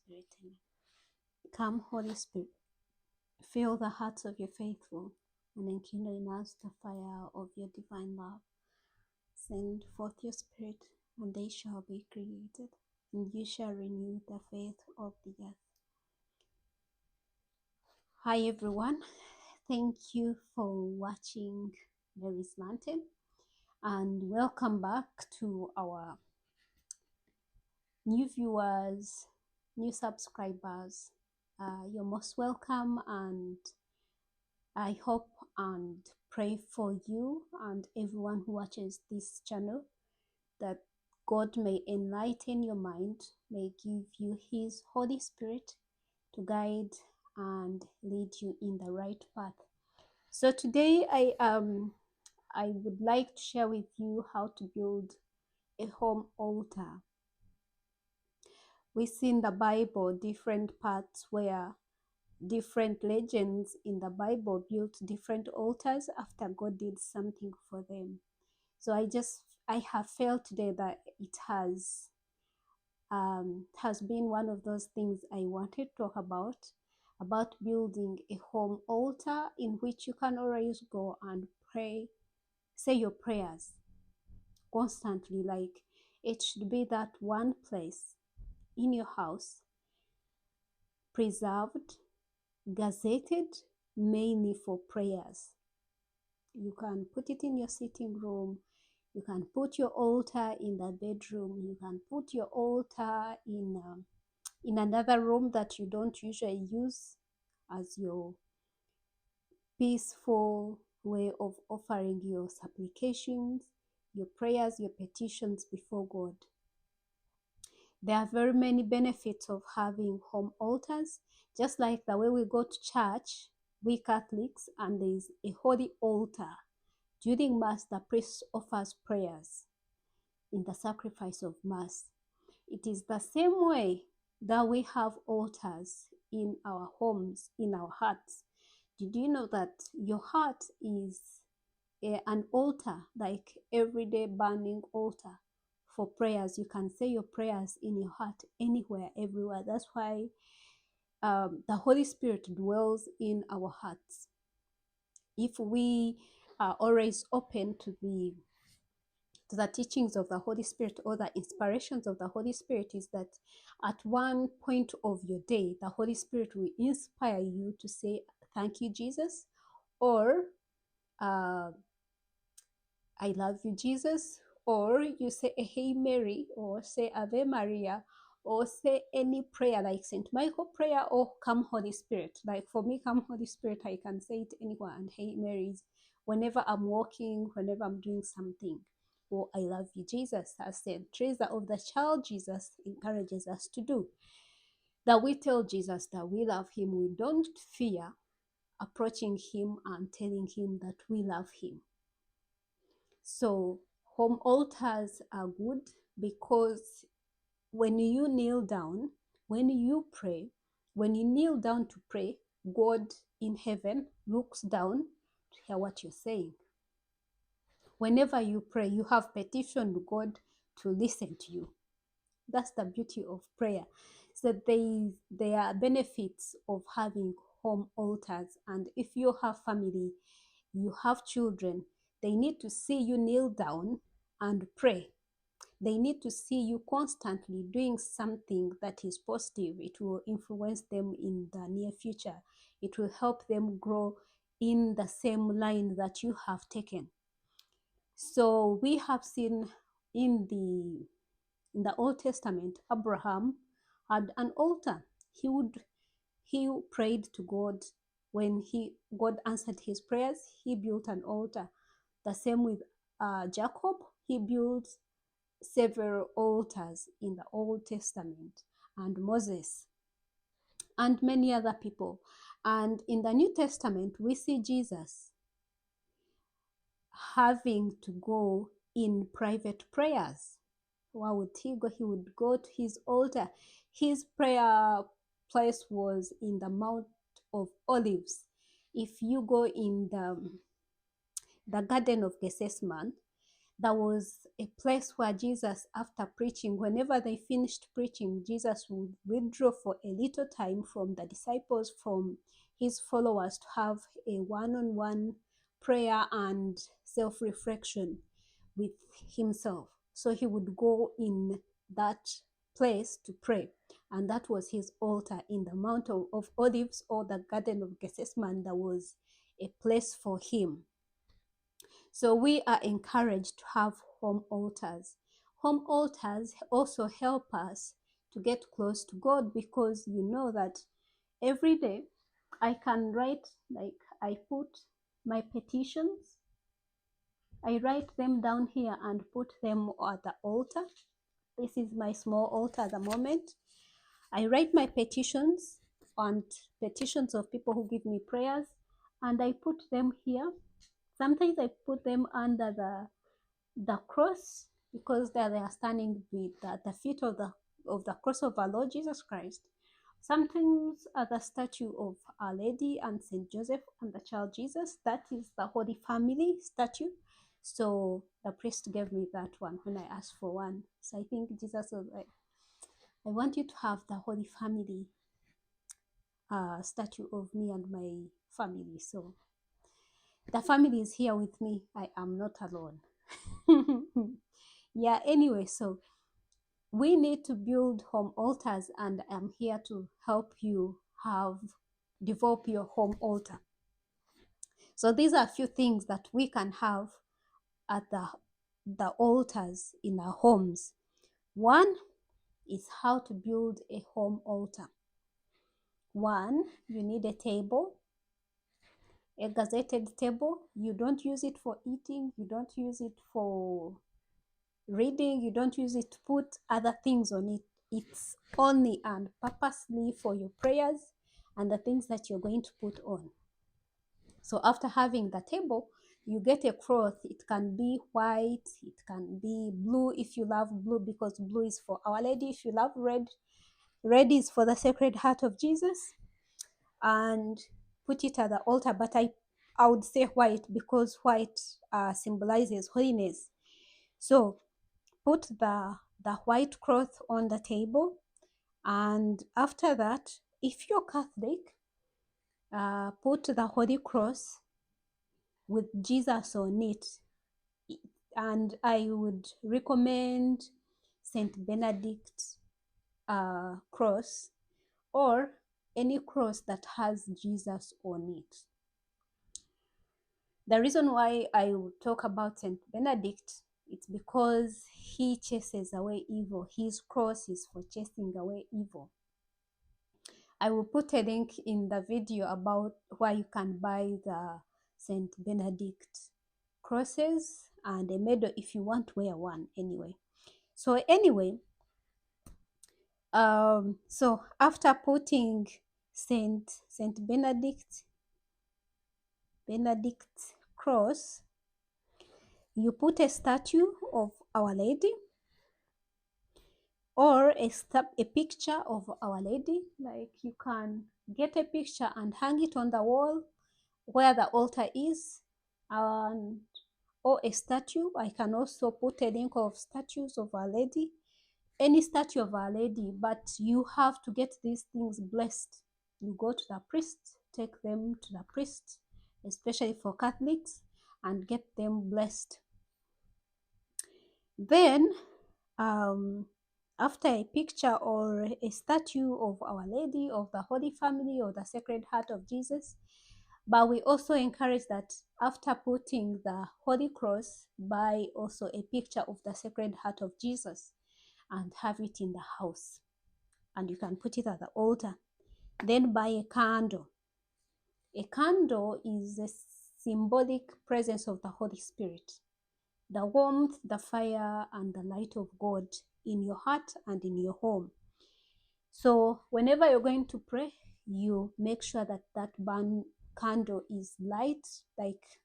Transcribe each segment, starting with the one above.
Spirit. Amen. Come, Holy Spirit, fill the hearts of your faithful and enkindle in us the fire of your divine love. Send forth your Spirit, and they shall be created, and you shall renew the faith of the earth. Hi, everyone. Thank you for watching Mary's Lantern, and welcome back to our new viewers, new subscribers. You're most welcome, and I hope and pray for you and everyone who watches this channel that God may enlighten your mind, may give you His Holy Spirit to guide and lead you in the right path. So today I would like to share with you how to build a home altar. We see in the Bible different parts where different legends in the Bible built different altars after God did something for them. So I have felt today that it has been one of those things I wanted to talk about building a home altar in which you can always go and pray, say your prayers constantly. Like, it should be that one place in your house, preserved, gazetted, mainly for prayers. You can put it in your sitting room. You can put your altar in the bedroom. You can put your altar in another room that you don't usually use as your peaceful way of offering your supplications, your prayers, your petitions before God. There are very many benefits of having home altars, just like the way we go to church, we Catholics, and there is a holy altar. During Mass, the priest offers prayers in the sacrifice of Mass. It is the same way that we have altars in our homes, in our hearts. Did you know that your heart is an altar, like everyday burning altar for prayers? You can say your prayers in your heart anywhere, everywhere. That's why the Holy Spirit dwells in our hearts. If we are always open to the teachings of the Holy Spirit or the inspirations of the Holy Spirit, is that at one point of your day, the Holy Spirit will inspire you to say, "Thank you, Jesus," or "I love you, Jesus," or you say a Hail Mary, or say Ave Maria, or say any prayer like Saint Michael prayer, or Come Holy Spirit. Like for me, Come Holy Spirit, I can say it anywhere, and Hail Marys whenever I'm walking, whenever I'm doing something. Or I love you, Jesus, as Saint Teresa of the Child Jesus encourages us to do. That we tell Jesus that we love him. We don't fear approaching him and telling him that we love him. So home altars are good because when you kneel down, when you pray, when you kneel down to pray, God in heaven looks down to hear what you're saying. Whenever you pray, you have petitioned God to listen to you. That's the beauty of prayer. So there are benefits of having home altars. And if you have family, you have children, they need to see you kneel down and pray. They need to see you constantly doing something that is positive. It will influence them in the near future. It will help them grow in the same line that you have taken. So we have seen in the Old Testament, Abraham had an altar. He prayed to God. When God answered his prayers, he built an altar. The same with Jacob. He built several altars in the Old Testament, and Moses, and many other people. And in the New Testament, we see Jesus having to go in private prayers. Where would he go? He would go to his altar. His prayer place was in the Mount of Olives. If you go in the Garden of Gethsemane, there was a place where Jesus, after preaching, whenever they finished preaching, Jesus would withdraw for a little time from the disciples, from his followers, to have a one-on-one prayer and self-reflection with himself. So he would go in that place to pray. And that was his altar in the Mount of Olives, or the Garden of Gethsemane. That was a place for him. So we are encouraged to have home altars. Home altars also help us to get close to God, because you know that every day I can write, like I put my petitions, I write them down here and put them at the altar. This is my small altar at the moment. I write my petitions and petitions of people who give me prayers, and I put them here. Sometimes I put them under the cross, because there they are standing with the feet of the cross of our Lord Jesus Christ. Sometimes at the statue of Our Lady and Saint Joseph and the child Jesus. That is the Holy Family statue. So the priest gave me that one when I asked for one. So I think Jesus was like, I want you to have the Holy Family statue of me and my family. So the family is here with me. I am not alone. Yeah, anyway, so we need to build home altars, and I'm here to help you develop your home altar. So these are a few things that we can have at the altars in our homes. One is how to build a home altar. One, you need a table, a gazetted table. You don't use it for eating, you don't use it for reading, you don't use it to put other things on it. It's only and purposely for your prayers and the things that you're going to put on. So after having the table, you get a cloth. It can be white, it can be blue if you love blue, because blue is for Our Lady. If you love red, red is for the Sacred Heart of Jesus. And put it at the altar, but I would say white, because white symbolizes holiness. So put the white cloth on the table, and after that, if you're Catholic, put the Holy Cross with Jesus on it. And I would recommend Saint Benedict cross, or any cross that has Jesus on it. The reason why I would talk about Saint Benedict, it's because he chases away evil. His cross is for chasing away evil. I will put a link in the video about where you can buy the Saint Benedict crosses and a medal if you want to wear one anyway. So anyway, so after putting Saint Benedict cross, you put a statue of Our Lady, or a picture of Our Lady. Like, you can get a picture and hang it on the wall where the altar is, or a statue. I can also put a link of statues of Our Lady, any statue of Our Lady, but you have to get these things blessed. You go to the priest, take them to the priest, especially for Catholics, and get them blessed. Then, after a picture or a statue of Our Lady, of the Holy Family, or the Sacred Heart of Jesus, but we also encourage that after putting the Holy Cross, buy also a picture of the Sacred Heart of Jesus and have it in the house. And you can put it at the altar. Then buy a candle. A candle is a symbolic presence of the Holy Spirit, the warmth, the fire, and the light of God in your heart and in your home. So whenever you're going to pray, you make sure that that candle is light, like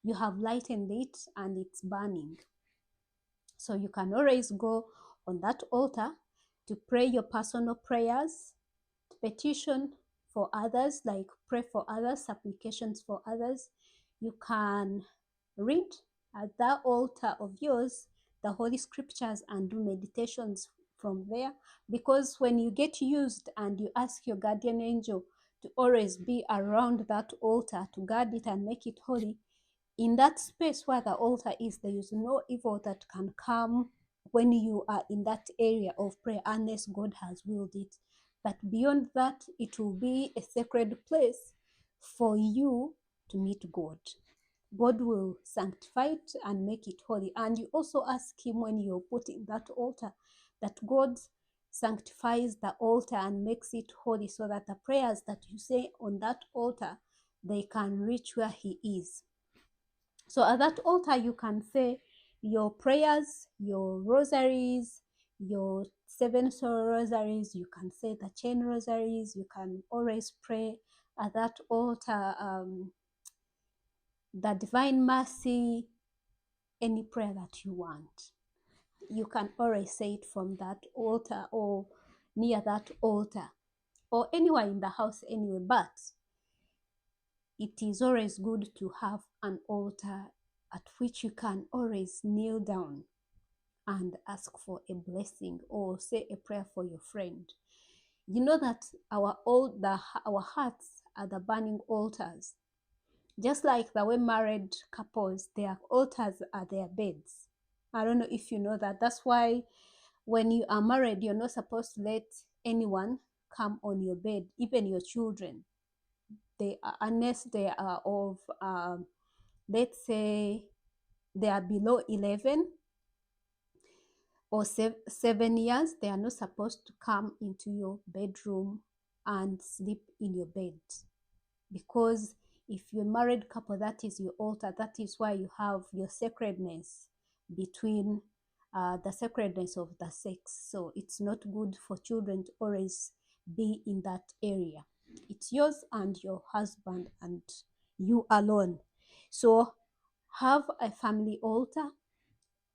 you have lightened it and it's burning. So you can always go on that altar to pray your personal prayers, to petition for others, like pray for others, supplications for others. You can read at that altar of yours the Holy Scriptures and do meditations from there. Because when you get used and you ask your guardian angel to always be around that altar to guard it and make it holy, in that space where the altar is, there is no evil that can come when you are in that area of prayer unless God has willed it. But beyond that, it will be a sacred place for you to meet God. God will sanctify it and make it holy. And you also ask Him when you're putting that altar that God sanctifies the altar and makes it holy so that the prayers that you say on that altar, they can reach where He is. So at that altar, you can say your prayers, your rosaries, your 7 soul rosaries, you can say the chain rosaries, you can always pray at that altar, the Divine Mercy, any prayer that you want. You can always say it from that altar or near that altar or anywhere in the house anyway, but it is always good to have an altar at which you can always kneel down and ask for a blessing or say a prayer for your friend. You know that our hearts are the burning altars. Just like the way married couples, their altars are their beds. I don't know if you know that. That's why when you are married, you're not supposed to let anyone come on your bed, even your children. They are, unless they are of, let's say, they are below 11 or 7 years, they are not supposed to come into your bedroom and sleep in your bed. Because if you're a married couple, that is your altar. That is why you have your sacredness between the sacredness of the sex. So it's not good for children to always be in that area. It's yours and your husband and you alone. So have a family altar.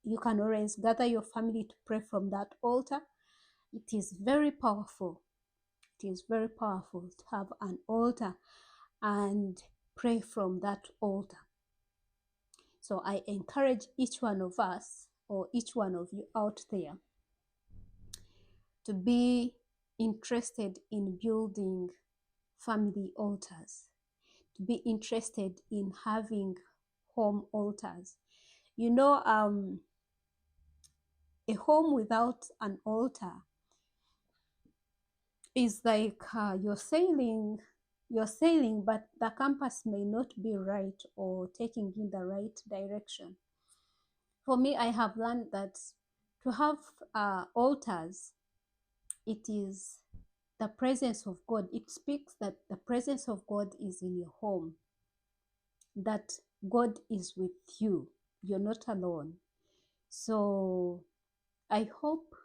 You can always gather your family to pray from that altar. It is very powerful. It is very powerful to have an altar and pray from that altar. So I encourage each one of us or each one of you out there to be interested in building family altars, to be interested in having home altars. You know, a home without an altar is like you're sailing, but the compass may not be right or taking in the right direction. For me, I have learned that to have altars, it is the presence of God. It speaks that the presence of God is in your home, that God is with you. You're not alone. So I hope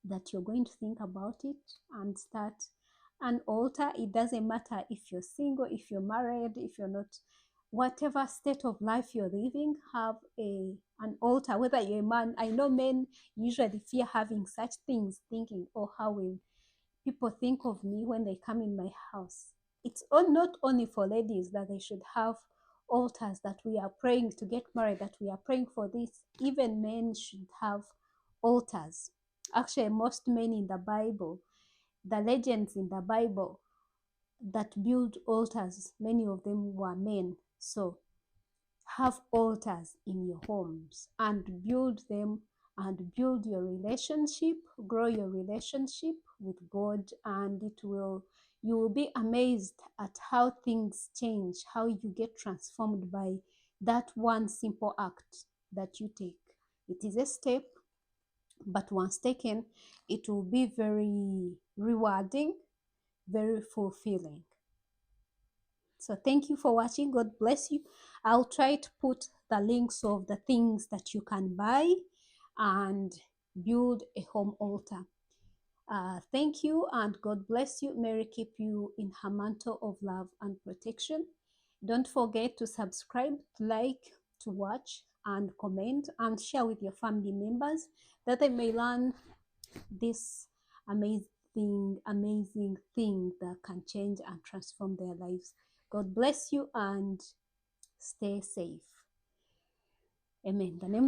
that you're going to think about it and start an altar. It doesn't matter if you're single, if you're married, if you're not, whatever state of life you're living, have an altar. Whether you're a man, I know men usually fear having such things, thinking, oh, how will people think of me when they come in my house? It's not only for ladies that they should have altars, that we are praying to get married, that we are praying for this. Even men should have altars. Actually, most men in the Bible, the legends in the Bible that build altars, many of them were men. So have altars in your homes and build them and build your relationship, grow your relationship with God, and you will be amazed at how things change, how you get transformed by that one simple act that you take. It is a step, but once taken, it will be very rewarding, very fulfilling. So thank you for watching. God bless you. I'll try to put the links of the things that you can buy and build a home altar. Thank you and God bless you. Mary keep you in her mantle of love and protection. Don't forget to subscribe, to like, to watch and comment and share with your family members that they may learn this amazing thing that can change and transform their lives. God bless you and stay safe. Amen. In the name